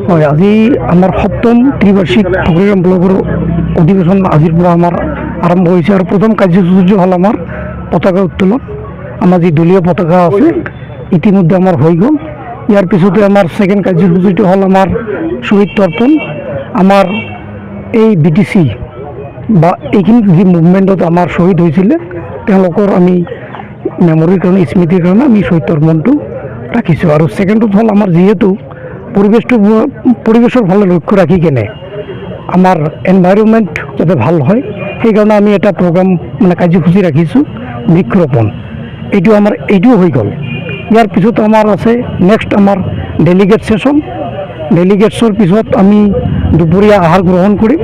হয়, আজি আমাৰ সপ্তম ত্ৰিবাৰ্ষিক ঠকুৰিগ্ৰাম ব্লকেৰ অধিবেশন আজিৰ পৰা আমার আরম্ভ হয়েছে। আর প্রথম কার্যসূচি হল আমার পতাকা উত্তোলন। আমার যে দলীয় পতাকা আছে ইতিমধ্যে আমার হয়ে গেল। ইয়ার পিছতে আমার সেকেন্ড কার্যসূচিটি হল আমার শহীদ তর্পণ। আমার এই বিটিসি বা এইখিনি যে মুভমেণ্টত আমার শহীদ হয়েছিল তেওঁলোকৰ আমি মেমৰিৰ কাৰণে স্মৃতিৰ কাৰণে আমি শহীদ তৰ্পণটো ৰাখিছোঁ। আৰু ছেকেণ্ডত হ'ল আমাৰ যিহেতু পৰিৱেশৰ ফালে লক্ষ্য ৰাখি কেনে আমাৰ এনভাইৰনমেণ্ট যাতে ভাল হয় সেইকাৰণে আমি এটা প্ৰগ্ৰাম মানে কাৰ্যসূচী ৰাখিছোঁ বৃক্ষৰোপণ। এইটোও হৈ গ'ল। ইয়াৰ পিছত আমাৰ আছে নেক্সট আমাৰ ডেলিগেট ছেশ্যন। ডেলিগেটছৰ পিছত আমি দুপৰীয়া আহাৰ গ্ৰহণ কৰিম।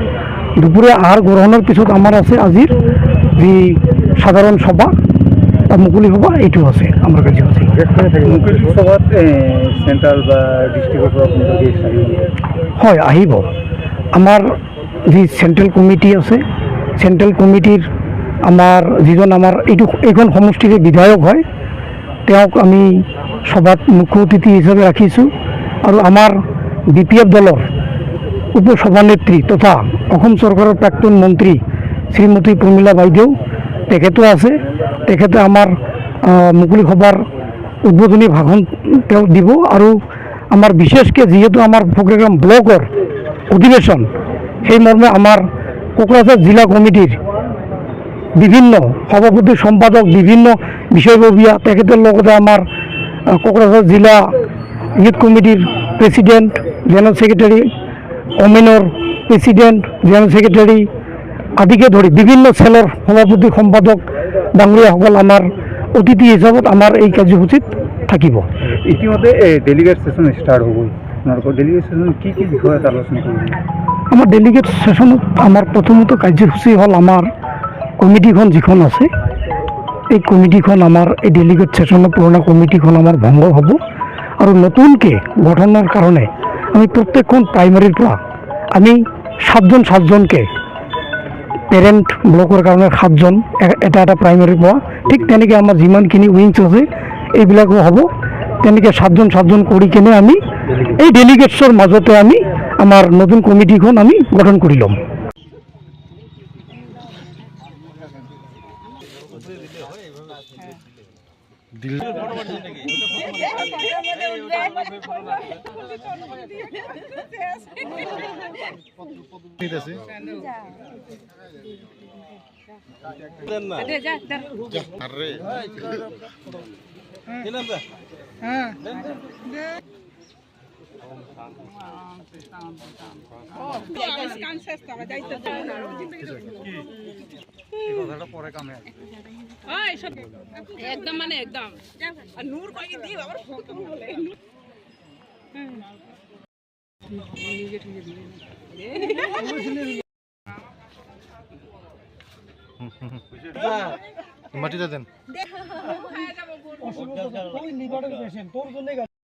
দুপৰীয়া আহাৰ গ্ৰহণৰ পিছত আমাৰ আছে আজিৰ যি সাধাৰণ সভা বা মুকলি সভা, এইটো আছে আমাৰ কাৰ্যসূচী। মুকলি সভাত চেণ্ট্ৰেল বা ডিষ্ট্ৰিক্টৰ পৰা হয়, আহিব। আমাৰ যি চেণ্ট্ৰেল কমিটি আছে, চেণ্ট্ৰেল কমিটিৰ আমাৰ যিজন আমাৰ এইখন সমষ্টিৰে বিধায়ক হয় তেওঁক আমি সভাত মুখ্য অতিথি হিচাপে ৰাখিছোঁ। আৰু আমাৰ BPF দলৰ উপসভানেত্ৰী তথা অসম চৰকাৰৰ প্ৰাক্তন মন্ত্ৰী শ্ৰীমতী প্ৰমীলা বাইদেউ তেখেতো আছে। তেখেতে আমাৰ মুকলি সভাৰ উদ্বোধনী ভাষণ তেওঁ দিব। আৰু আমাৰ বিশেষকৈ যিহেতু আমাৰ ঠকুৰিগ্ৰাম ব্লকৰ অধিৱেশন, সেই মৰ্মে আমাৰ কোকৰাঝাৰ জিলা কমিটিৰ বিভিন্ন সভাপতি সম্পাদক বিভিন্ন বিষয়ববীয়া তেখেতৰ লগতে আমাৰ কোকৰাঝাৰ জিলা ইউথ কমিটিৰ প্ৰেচিডেণ্ট জেনেৰেল ছেক্ৰেটাৰী, অমেনৰ প্ৰেচিডেণ্ট জেনেৰেল ছেক্ৰেটাৰী আদিকে ধৰি বিভিন্ন চেলৰ সভাপতি সম্পাদক ডাঙৰীয়াসকল আমাৰ অতিথি হিচাপত আমাৰ এই কাৰ্যসূচীত থাকিব। ইতিমধ্যে ডেলিগেট ছেশ্যন ষ্টাৰ্ট হ'ব। আপোনালোকৰ ডেলিগেট ছেশ্যন কি কি বিষয়ত আলোচনা কৰিব? আমাৰ ডেলিগেট ছেশ্যনত আমাৰ প্ৰথমত কাৰ্যসূচী হ'ল আমাৰ কমিটিখন যিখন আছে এই কমিটিখন আমাৰ এই ডেলিগেট ছেশ্যনৰ পুৰণা কমিটিখন আমাৰ ভংগ হ'ব। আৰু নতুনকৈ গঠনৰ কাৰণে আমি প্ৰত্যেকখন প্ৰাইমাৰীৰ পৰা আমি সাতজনকৈ পেৰেণ্ট ব্লকৰ কাৰণে 7জন এটা প্ৰাইমাৰীৰ পৰা, ঠিক তেনেকৈ আমাৰ যিমানখিনি উইংছ আছে এইবিলাকো হ'ব। তেনেকৈ 7জন কৰি কেনে আমি এই ডেলিগেটছৰ মাজতে আমি আমাৰ নতুন কমিটিখন আমি গঠন কৰি ল'ম। একদম মানে একদম নূৰ কয়েক দিয়ে আবাৰ ফটো বলে মাটিটা দেন।